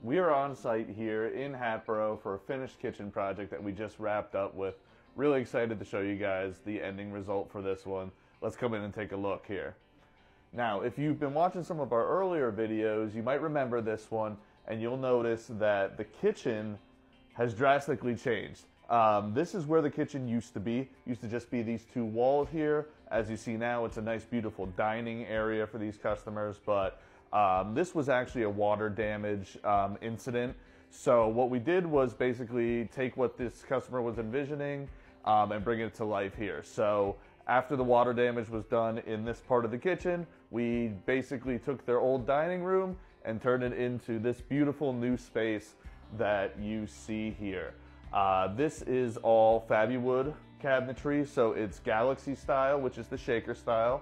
We are on site here in Hatboro for a finished kitchen project that we just wrapped up with. Really excited to show you guys the ending result for this one. Let's come in and take a look here. Now, if you've been watching some of our earlier videos, you might remember this one, and you'll notice that the kitchen has drastically changed. This is where the kitchen used to be. Used to just be these two walls here. As you see now, it's a nice, beautiful dining area for these customers, but this was actually a water damage incident. So what we did was basically take what this customer was envisioning and bring it to life here. So after the water damage was done in this part of the kitchen, we basically took their old dining room and turned it into this beautiful new space that you see here. This is all Fabuwood cabinetry, so it's Galaxy style, which is the shaker style.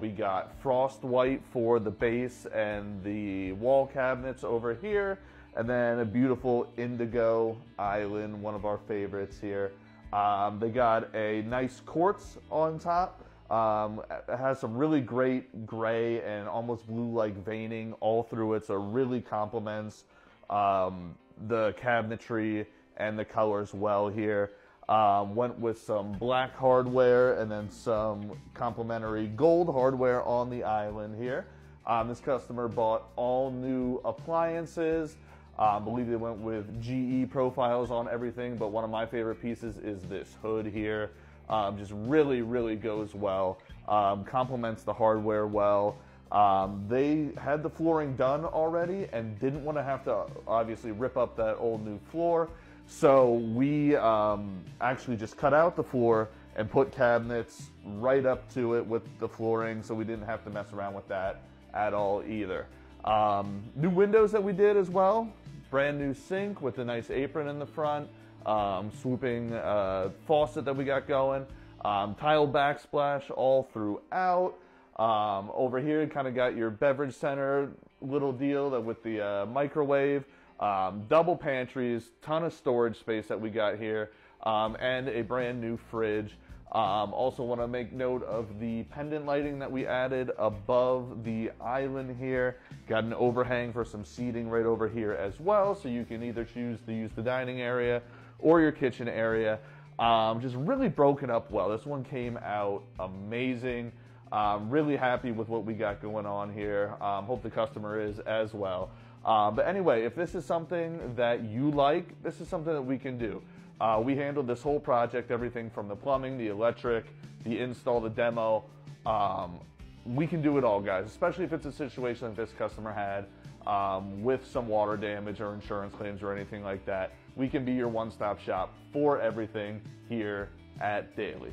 We got frost white for the base and the wall cabinets over here, and then a beautiful indigo island, one of our favorites here. They got a nice quartz on top. It has some really great gray and almost blue-like veining all through it, so it really complements the cabinetry and the colors well here. Went with some black hardware and then some complementary gold hardware on the island here. This customer bought all new appliances. I believe they went with GE profiles on everything, but one of my favorite pieces is this hood here. Just really goes well. Complements the hardware well. They had the flooring done already and didn't want to have to obviously rip up that old new floor. So we actually just cut out the floor and put cabinets right up to it with the flooring, so we didn't have to mess around with that at all either. New windows that we did as well. Brand new sink with a nice apron in the front. Swooping faucet that we got going. Tile backsplash all throughout. Over here, kind of got your beverage center little deal that with the microwave. Double pantries, ton of storage space that we got here, and a brand new fridge. Also want to make note of the pendant lighting that we added above the island here. Got an overhang for some seating right over here as well, so you can either choose to use the dining area or your kitchen area. Just really broken up well. This one came out amazing. Really happy with what we got going on here. Hope the customer is as well. But anyway, if this is something that you like, this is something that we can do. We handled this whole project, everything from the plumbing, the electric, the install, the demo. We can do it all, guys, especially if it's a situation that this customer had with some water damage or insurance claims or anything like that. We can be your one-stop shop for everything here at Daily.